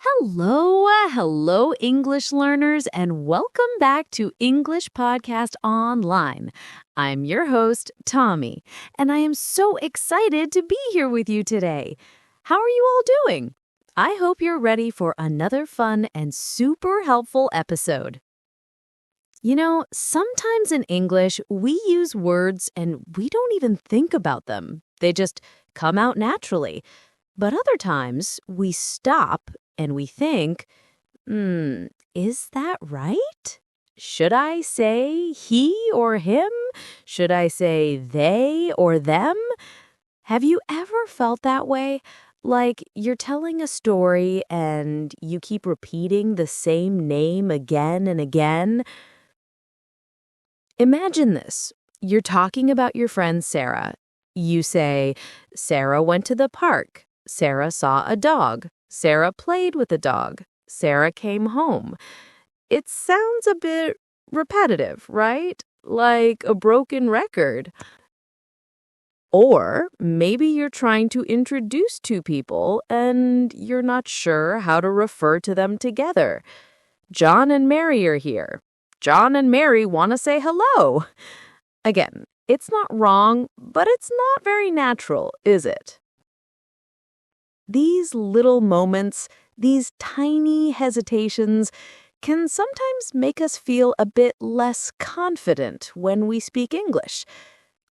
Hello, English learners, and welcome back to English Podcast Online. I'm your host, Tommy, and I am so excited to be here with you today. How are you all doing? I hope you're ready for another fun and super helpful episode. You know, sometimes in English, we use words and we don't even think about them. They just come out naturally. But other times, we stop and we think, is that right? Should I say he or him? Should I say they or them? Have you ever felt that way? Like you're telling a story and you keep repeating the same name again and again? Imagine this. You're talking about your friend Sarah. You say, Sarah went to the park. Sarah saw a dog. Sarah played with a dog. Sarah came home. It sounds a bit repetitive, right? Like a broken record. Or maybe you're trying to introduce two people and you're not sure how to refer to them together. John and Mary are here. John and Mary want to say hello. Again, it's not wrong, but it's not very natural, is it? These little moments, these tiny hesitations, can sometimes make us feel a bit less confident when we speak English.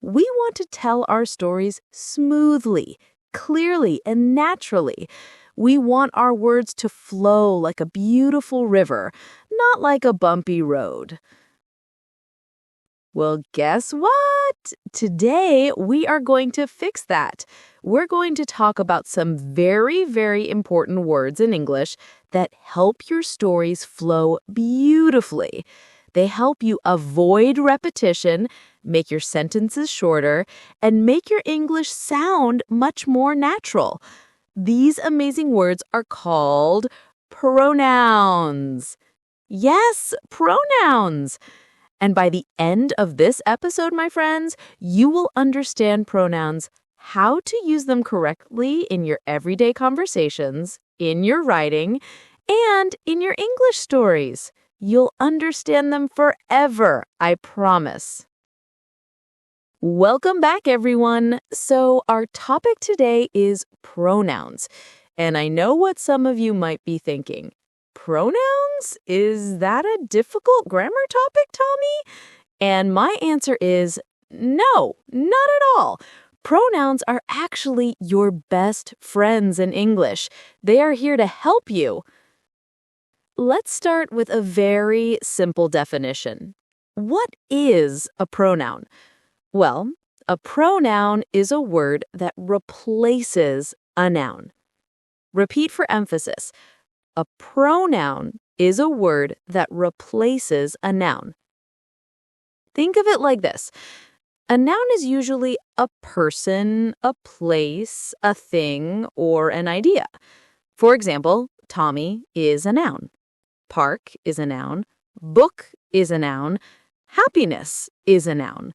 We want to tell our stories smoothly, clearly, and naturally. We want our words to flow like a beautiful river, not like a bumpy road. Well, guess what? Today, we are going to fix that. We're going to talk about some very, very important words in English that help your stories flow beautifully. They help you avoid repetition, make your sentences shorter, and make your English sound much more natural. These amazing words are called pronouns. Yes, pronouns. And by the end of this episode, my friends, you will understand pronouns, how to use them correctly in your everyday conversations, in your writing, and in your English stories. You'll understand them forever, I promise. Welcome back, everyone. So our topic today is pronouns. And I know what some of you might be thinking. Pronouns? Is that a difficult grammar topic, Tommy? And my answer is no, not at all. Pronouns are actually your best friends in English. They are here to help you. Let's start with a very simple definition. What is a pronoun? Well, a pronoun is a word that replaces a noun. Repeat for emphasis. A pronoun is a word that replaces a noun. Think of it like this. A noun is usually a person, a place, a thing, or an idea. For example, Tommy is a noun. Park is a noun. Book is a noun. Happiness is a noun.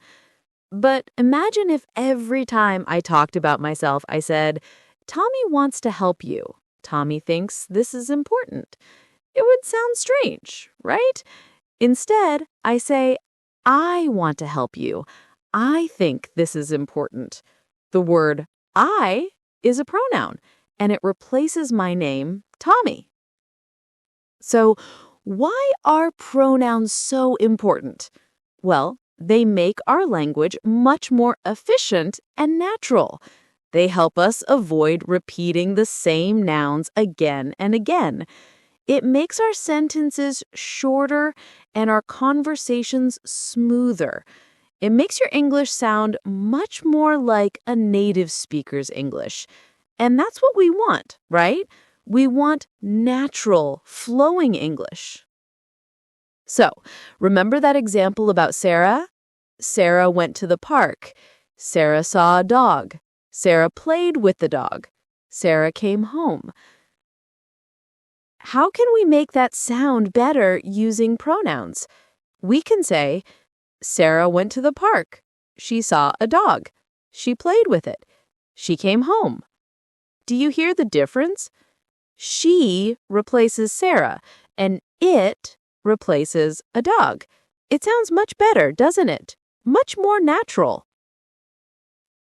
But imagine if every time I talked about myself, I said, Tommy wants to help you. Tommy thinks this is important. It would sound strange, right? Instead, I say, I want to help you. I think this is important. The word I is a pronoun, and it replaces my name, Tommy. So, why are pronouns so important? Well, they make our language much more efficient and natural. They help us avoid repeating the same nouns again and again. It makes our sentences shorter and our conversations smoother. It makes your English sound much more like a native speaker's English. And that's what we want, right? We want natural, flowing English. So, remember that example about Sarah? Sarah went to the park. Sarah saw a dog. Sarah played with the dog. Sarah came home. How can we make that sound better using pronouns? We can say, Sarah went to the park. She saw a dog. She played with it. She came home. Do you hear the difference? She replaces Sarah, and it replaces a dog. It sounds much better, doesn't it? Much more natural.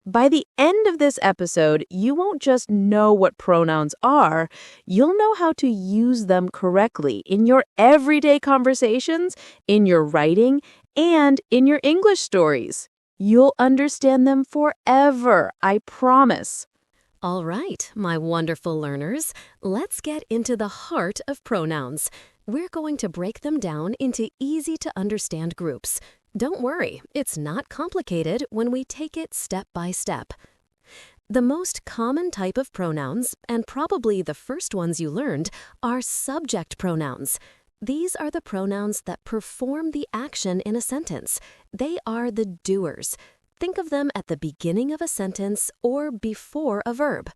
By the end of this episode, you won't just know what pronouns are, you'll know how to use them correctly in your everyday conversations, in your writing, and in your English stories. You'll understand them forever, I promise. All right, my wonderful learners, let's get into the heart of pronouns. We're going to break them down into easy-to-understand groups. Don't worry, it's not complicated when we take it step by step. The most common type of pronouns, and probably the first ones you learned, are subject pronouns. These are the pronouns that perform the action in a sentence. They are the doers. Think of them at the beginning of a sentence or before a verb.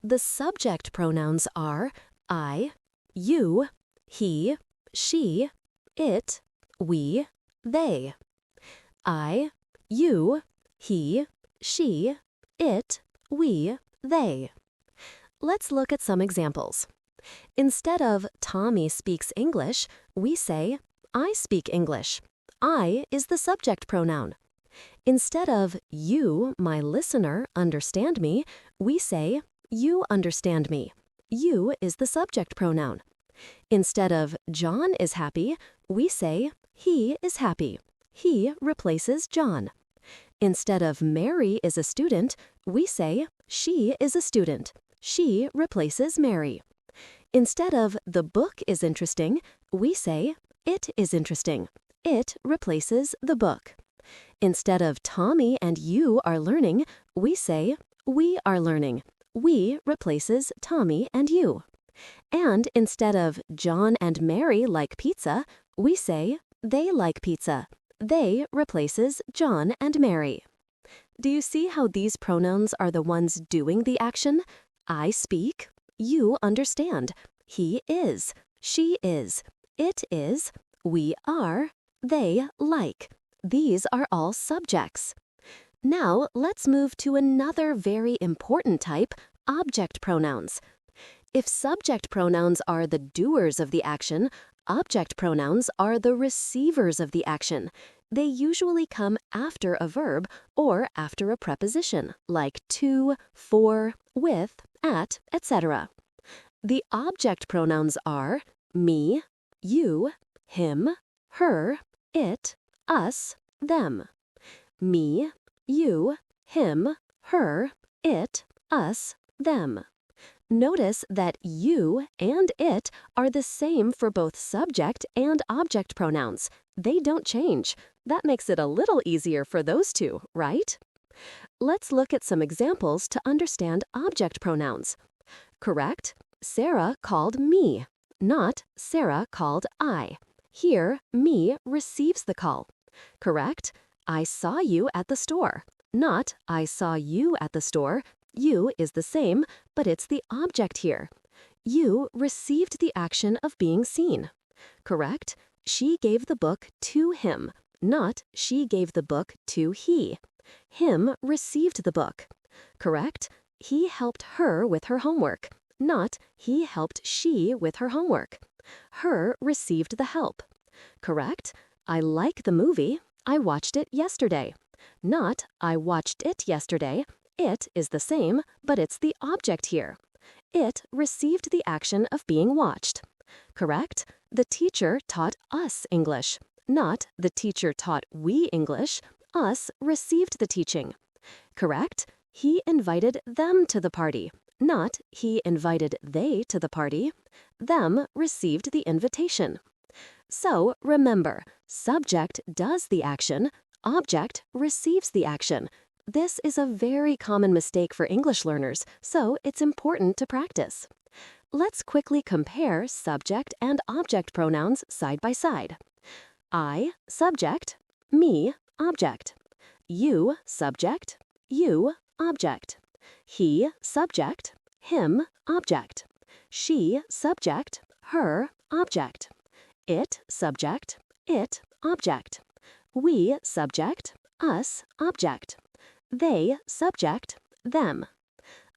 The subject pronouns are I, you, he, she, it, we, they. I, you, he, she, it, we, they. Let's look at some examples. Instead of Tommy speaks English, we say I speak English. I is the subject pronoun. Instead of you, my listener, understand me, we say you understand me. You is the subject pronoun. Instead of John is happy, we say he is happy. He replaces John. Instead of Mary is a student, we say she is a student. She replaces Mary. Instead of the book is interesting, we say it is interesting. It replaces the book. Instead of Tommy and you are learning, we say we are learning. We replaces Tommy and you. And instead of John and Mary like pizza, we say they like pizza. They replaces John and Mary. Do you see how these pronouns are the ones doing the action? I speak, you understand, he is, she is, it is, we are, they like. These are all subjects. Now, let's move to another very important type, object pronouns. If subject pronouns are the doers of the action, object pronouns are the receivers of the action. They usually come after a verb or after a preposition, like to, for, with, at, etc. The object pronouns are me, you, him, her, it, us, them. Me, you, him, her, it, us, them. Notice that you and it are the same for both subject and object pronouns. They don't change. That makes it a little easier for those two, right? Let's look at some examples to understand object pronouns. Correct? Sarah called me, not Sarah called I. Here, me receives the call. Correct? I saw you at the store, not I saw you at the store. You is the same, but it's the object here. You received the action of being seen. Correct? She gave the book to him, not she gave the book to he. Him received the book. Correct? He helped her with her homework, not he helped she with her homework. Her received the help. Correct? I like the movie. I watched it yesterday. Not I watched it yesterday. It is the same, but it's the object here. It received the action of being watched. Correct? The teacher taught us English. Not the teacher taught we English. Us received the teaching. Correct? He invited them to the party. Not he invited they to the party. Them received the invitation. So remember, subject does the action, object receives the action. This is a very common mistake for English learners, so it's important to practice. Let's quickly compare subject and object pronouns side by side. I, subject, me, object. You, subject, you, object. He, subject, him, object. She, subject, her, object. It, subject, it, object. We, subject, us, object. They, subject, them.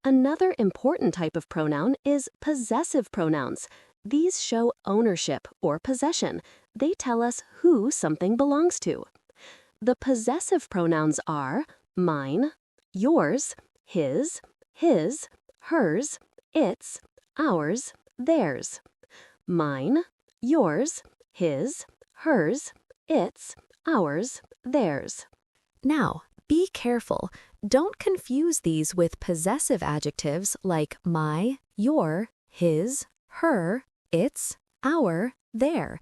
Another important type of pronoun is possessive pronouns. These show ownership or possession. They tell us who something belongs to. The possessive pronouns are mine, yours, his, hers, its, ours, theirs. Mine, yours, his, hers, its, ours, theirs. Now, be careful. Don't confuse these with possessive adjectives like my, your, his, her, its, our, their.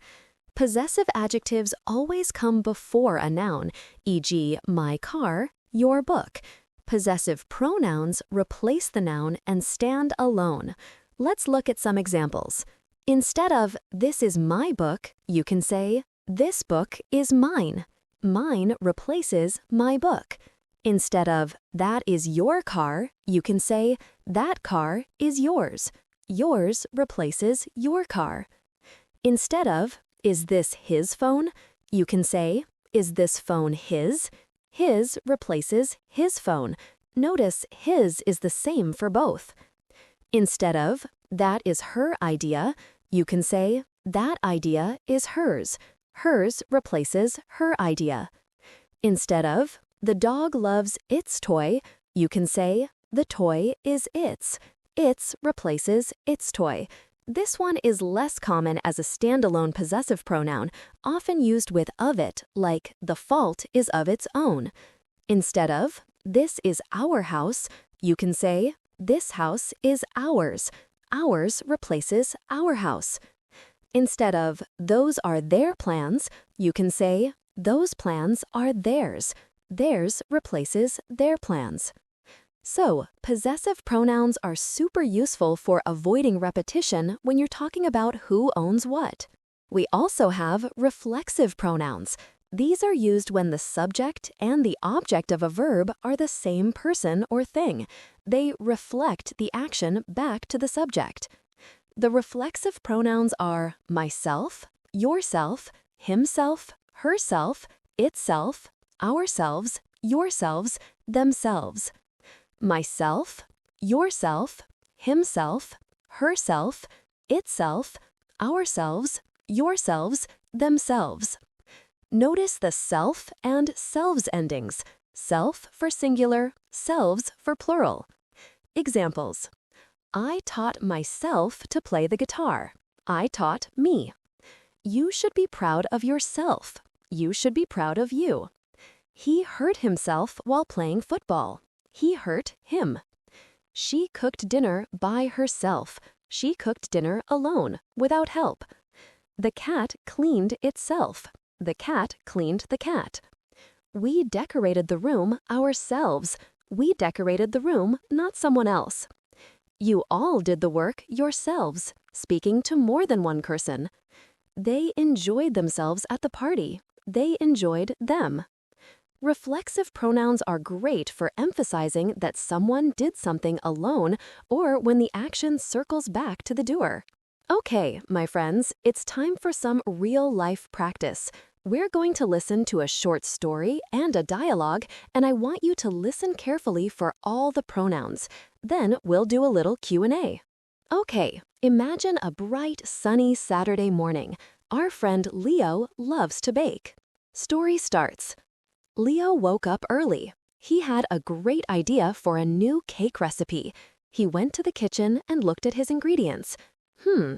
Possessive adjectives always come before a noun, e.g., my car, your book. Possessive pronouns replace the noun and stand alone. Let's look at some examples. Instead of this is my book, you can say this book is mine. Mine replaces my book. Instead of that is your car, you can say that car is yours. Yours replaces your car. Instead of is this his phone, you can say is this phone his? His replaces his phone. Notice his is the same for both. Instead of that is her idea, you can say that idea is hers. Hers replaces her idea. Instead of the dog loves its toy, you can say the toy is its. Its replaces its toy. This one is less common as a standalone possessive pronoun, often used with of it, like the fault is of its own. Instead of this is our house, you can say this house is ours. Ours replaces our house. Instead of those are their plans, you can say those plans are theirs. Theirs replaces their plans. So, possessive pronouns are super useful for avoiding repetition when you're talking about who owns what. We also have reflexive pronouns. These are used when the subject and the object of a verb are the same person or thing. They reflect the action back to the subject. The reflexive pronouns are myself, yourself, himself, herself, itself, ourselves, yourselves, themselves. Myself, yourself, himself, herself, itself, ourselves, yourselves, themselves. Notice the self and selves endings. Self for singular, selves for plural. Examples. I taught myself to play the guitar. I taught me. You should be proud of yourself. You should be proud of you. He hurt himself while playing football. He hurt him. She cooked dinner by herself. She cooked dinner alone, without help. The cat cleaned itself. The cat cleaned the cat. We decorated the room ourselves. We decorated the room, not someone else. You all did the work yourselves, speaking to more than one person. They enjoyed themselves at the party. They enjoyed them. Reflexive pronouns are great for emphasizing that someone did something alone or when the action circles back to the doer. Okay, my friends, it's time for some real-life practice. We're going to listen to a short story and a dialogue, and I want you to listen carefully for all the pronouns. Then we'll do a little Q&A. Okay, imagine a bright, sunny Saturday morning. Our friend Leo loves to bake. Story starts. Leo woke up early. He had a great idea for a new cake recipe. He went to the kitchen and looked at his ingredients.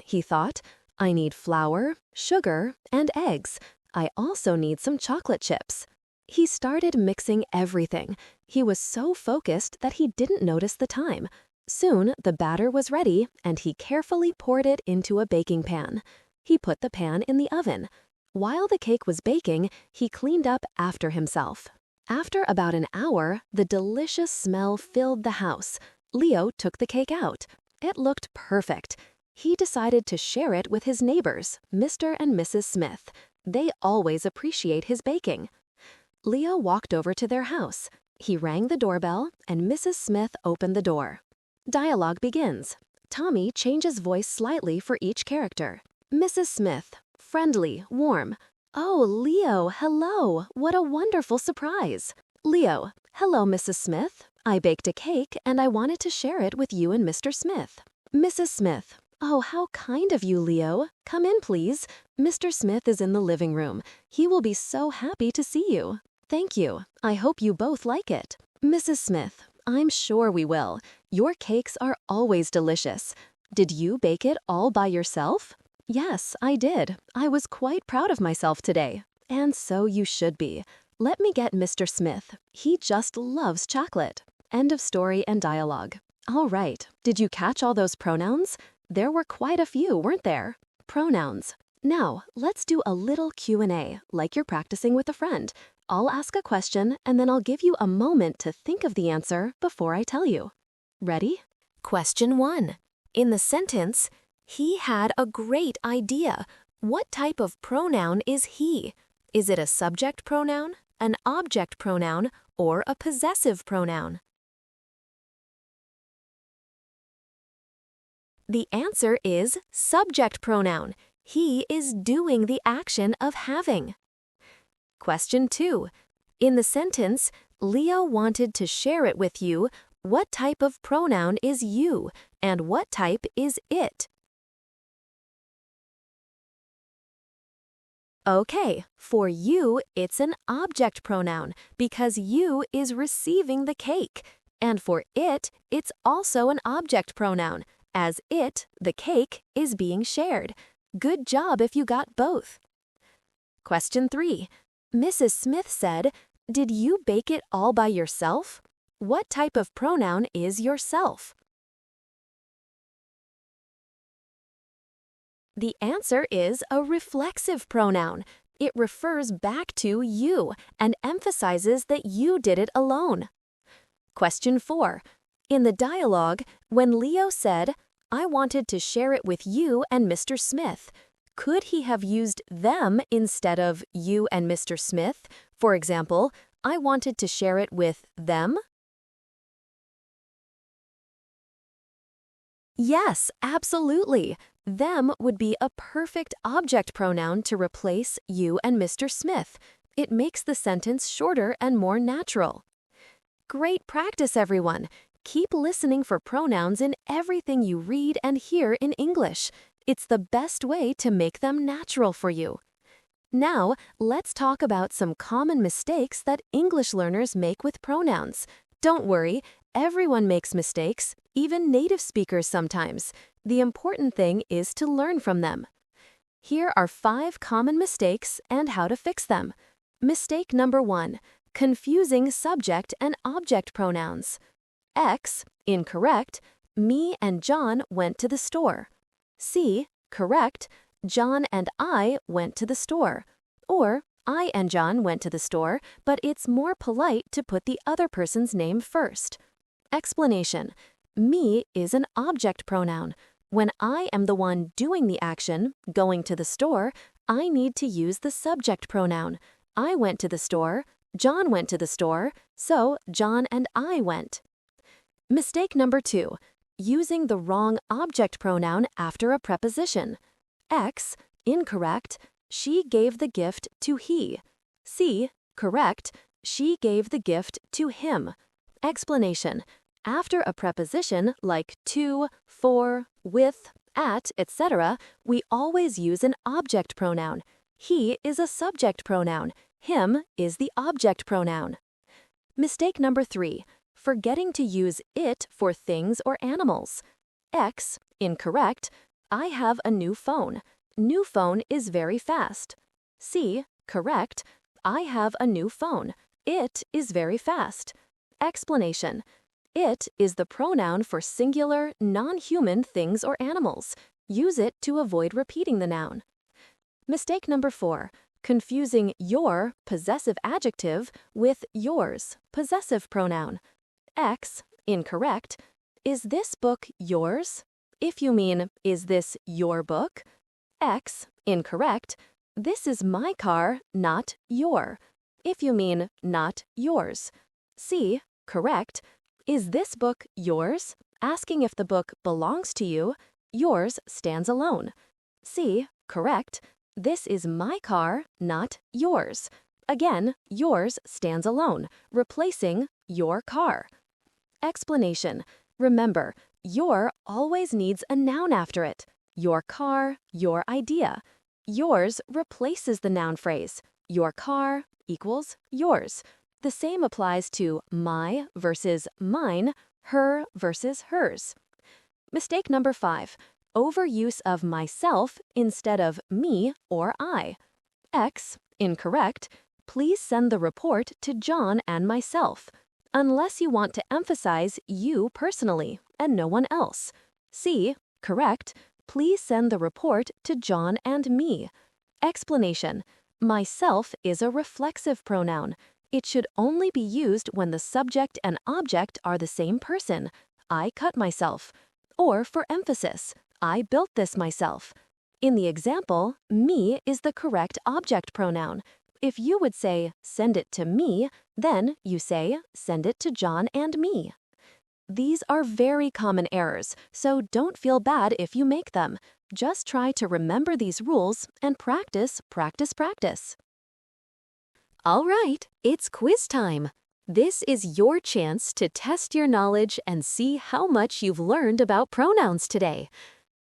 He thought, I need flour, sugar, and eggs. I also need some chocolate chips. He started mixing everything. He was so focused that he didn't notice the time. Soon, the batter was ready, and he carefully poured it into a baking pan. He put the pan in the oven. While the cake was baking, he cleaned up after himself. After about an hour, the delicious smell filled the house. Leo took the cake out. It looked perfect. He decided to share it with his neighbors, Mr. and Mrs. Smith. They always appreciate his baking. Leo walked over to their house. He rang the doorbell, and Mrs. Smith opened the door. Dialogue begins. Tommy changes voice slightly for each character. Mrs. Smith. Friendly, warm. Oh, Leo, hello. What a wonderful surprise. Leo, Hello, Mrs. Smith. I baked a cake and I wanted to share it with you and Mr. Smith. Mrs. Smith. Oh, how kind of you, Leo. Come in, please. Mr. Smith is in the living room. He will be so happy to see you. Thank you. I hope you both like it. Mrs. Smith. I'm sure we will. Your cakes are always delicious. Did you bake it all by yourself? Yes, I did. I was quite proud of myself today. And so you should be. Let me get Mr. Smith. He just loves chocolate. End of story and dialogue. All right. Did you catch all those pronouns? There were quite a few, weren't there? Pronouns. Now, let's do a little Q&A, like you're practicing with a friend. I'll ask a question, and then I'll give you a moment to think of the answer before I tell you. Ready? Question 1. In the sentence, he had a great idea. What type of pronoun is he? Is it a subject pronoun, an object pronoun, or a possessive pronoun? The answer is subject pronoun. He is doing the action of having. Question 2. In the sentence, Leo wanted to share it with you. What type of pronoun is you, and what type is it? Okay, for you, it's an object pronoun because you is receiving the cake. And for it, it's also an object pronoun, as it, the cake, is being shared. Good job if you got both. Question 3. Mrs. Smith said, "Did you bake it all by yourself?" What type of pronoun is yourself? The answer is a reflexive pronoun. It refers back to you and emphasizes that you did it alone. Question 4. In the dialogue, when Leo said, "I wanted to share it with you and Mr. Smith," could he have used them instead of you and Mr. Smith? For example, I wanted to share it with them? Yes, absolutely. Them would be a perfect object pronoun to replace you and Mr. Smith. It makes the sentence shorter and more natural. Great practice, everyone. Keep listening for pronouns in everything you read and hear in English. It's the best way to make them natural for you. Now, let's talk about some common mistakes that English learners make with pronouns. Don't worry, everyone makes mistakes, even native speakers sometimes. The important thing is to learn from them. Here are 5 common mistakes and how to fix them. Mistake number 1, confusing subject and object pronouns. X, incorrect, me and John went to the store. C, correct, John and I went to the store. Or, I and John went to the store, but it's more polite to put the other person's name first. Explanation. Me is an object pronoun. When I am the one doing the action, going to the store, I need to use the subject pronoun. I went to the store, John went to the store, so John and I went. Mistake number 2, using the wrong object pronoun after a preposition. X, incorrect, she gave the gift to he. C, correct, she gave the gift to him. Explanation. After a preposition like to, for, with, at, etc., we always use an object pronoun. He is a subject pronoun. Him is the object pronoun. Mistake number 3, forgetting to use it for things or animals. X, incorrect, I have a new phone. New phone is very fast. C, correct, I have a new phone. It is very fast. Explanation. It is the pronoun for singular, non-human things or animals. Use it to avoid repeating the noun. Mistake number 4, confusing your, possessive adjective, with yours, possessive pronoun. X, incorrect, is this book yours? If you mean, is this your book? X, incorrect, this is my car, not your. If you mean, not yours. C, correct, is this book yours? Asking if the book belongs to you, yours stands alone. C, correct, this is my car, not yours. Again, yours stands alone, replacing your car. Explanation. Remember, your always needs a noun after it. Your car, your idea. Yours replaces the noun phrase. Your car equals yours. The same applies to my versus mine, her versus hers. Mistake number 5. Overuse of myself instead of me or I. X, incorrect. Please send the report to John and myself, unless you want to emphasize you personally and no one else. C, correct. Please send the report to John and me. Explanation. Myself is a reflexive pronoun. It should only be used when the subject and object are the same person. I cut myself. Or for emphasis, I built this myself. In the example, me is the correct object pronoun. If you would say, send it to me, then you say, send it to John and me. These are very common errors, so don't feel bad if you make them. Just try to remember these rules and practice, practice, practice. All right, it's quiz time. This is your chance to test your knowledge and see how much you've learned about pronouns today.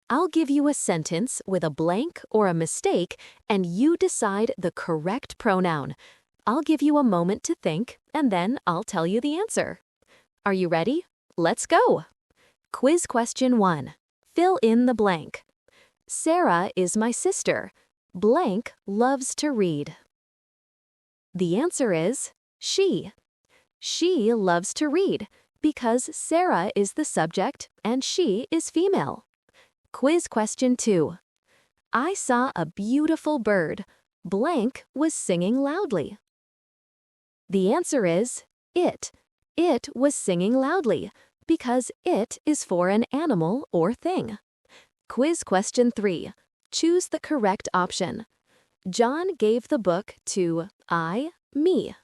I'll give you a sentence with a blank or a mistake, and you decide the correct pronoun. I'll give you a moment to think, and then I'll tell you the answer. Are you ready? Let's go. Quiz question 1. Fill in the blank. Sarah is my sister. Blank loves to read. The answer is she. She loves to read because Sarah is the subject and she is female. Quiz question 2. I saw a beautiful bird. Blank was singing loudly. The answer is it. It was singing loudly because it is for an animal or thing. Quiz question 3. Choose the correct option. John gave the book to me.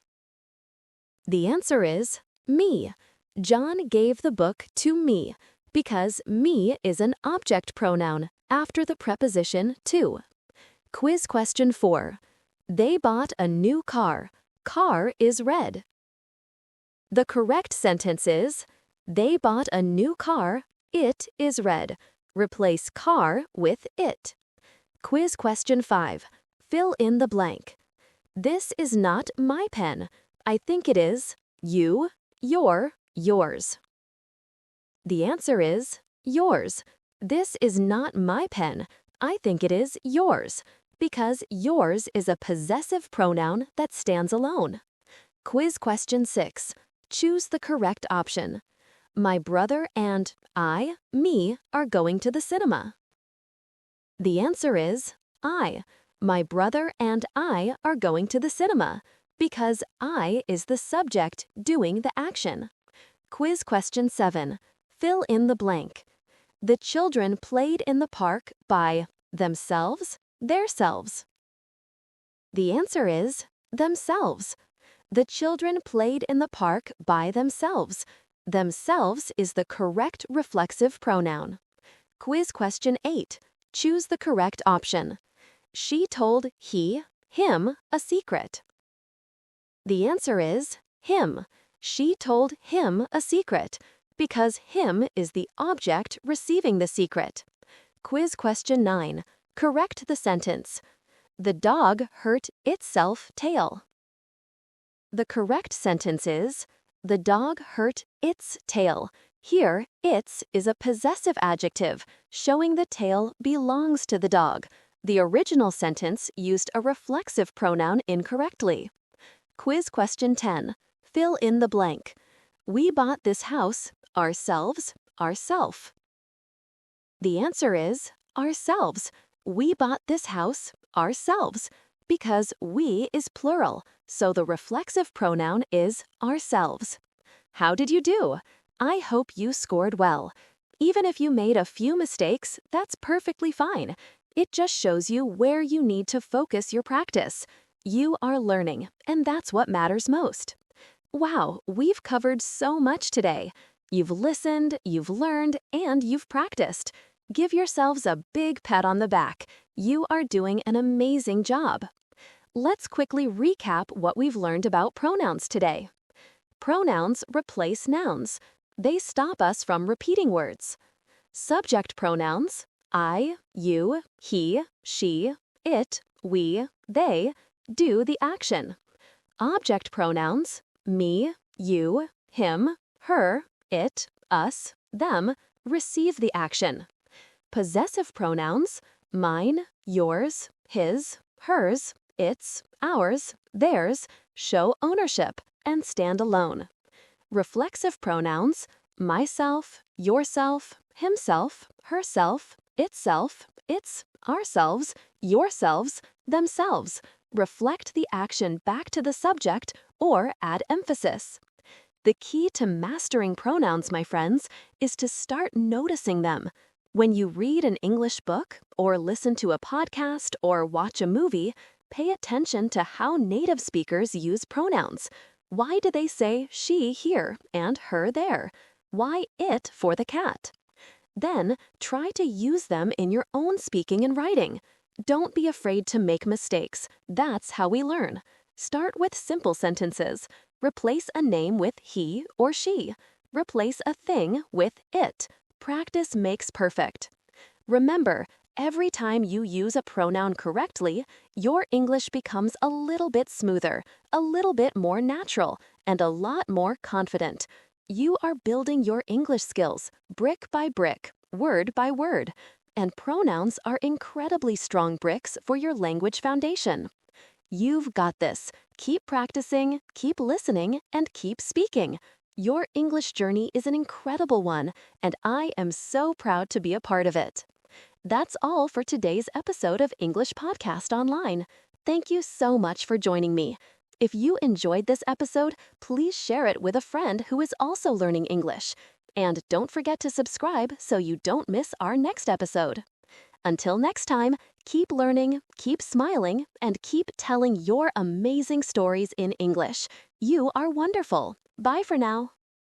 The answer is me. John gave the book to me because me is an object pronoun after the preposition to. Quiz question 4. They bought a new car. Car is red. The correct sentence is, they bought a new car. It is red. Replace car with it. Quiz question 5. Fill in the blank. This is not my pen. I think it is you, your, yours. The answer is yours. This is not my pen. I think it is yours, because yours is a possessive pronoun that stands alone. Quiz question 6. Choose the correct option. My brother and me, are going to the cinema. The answer is I. My brother and I are going to the cinema, because I is the subject doing the action. Quiz question 7. Fill in the blank. The children played in the park by themselves, theirselves. The answer is themselves. The children played in the park by themselves. Themselves is the correct reflexive pronoun. Quiz question 8. Choose the correct option. She told him a secret. The answer is him. She told him a secret because him is the object receiving the secret. Quiz question 9. Correct the sentence. The dog hurt itself tail. The correct sentence is, the dog hurt its tail. Here, its is a possessive adjective, showing the tail belongs to the dog. The original sentence used a reflexive pronoun incorrectly. Quiz question 10. Fill in the blank. We bought this house, ourselves, ourself. The answer is ourselves. We bought this house, ourselves, because we is plural, so the reflexive pronoun is ourselves. How did you do? I hope you scored well. Even if you made a few mistakes, that's perfectly fine. It just shows you where you need to focus your practice. You are learning, and that's what matters most. Wow, we've covered so much today. You've listened, you've learned, and you've practiced. Give yourselves a big pat on the back. You are doing an amazing job. Let's quickly recap what we've learned about pronouns today. Pronouns replace nouns. They stop us from repeating words. Subject pronouns, I, you, he, she, it, we, they, do the action. Object pronouns, me, you, him, her, it, us, them, receive the action. Possessive pronouns, mine, yours, his, hers, its, ours, theirs, show ownership and stand alone. Reflexive pronouns, myself, yourself, himself, herself, itself, its, ourselves, yourselves, themselves, reflect the action back to the subject or add emphasis. The key to mastering pronouns, my friends, is to start noticing them. When you read an English book, or listen to a podcast, or watch a movie, pay attention to how native speakers use pronouns. Why do they say she here and her there? Why it for the cat? Then, try to use them in your own speaking and writing. Don't be afraid to make mistakes. That's how we learn. Start with simple sentences. Replace a name with he or she. Replace a thing with it. Practice makes perfect. Remember, every time you use a pronoun correctly, your English becomes a little bit smoother, a little bit more natural, and a lot more confident. You are building your English skills, brick by brick, word by word, and pronouns are incredibly strong bricks for your language foundation. You've got this. Keep practicing, keep listening, and keep speaking. Your English journey is an incredible one, and I am so proud to be a part of it. That's all for today's episode of English Podcast Online. Thank you so much for joining me. If you enjoyed this episode, please share it with a friend who is also learning English. And don't forget to subscribe so you don't miss our next episode. Until next time, keep learning, keep smiling, and keep telling your amazing stories in English. You are wonderful. Bye for now.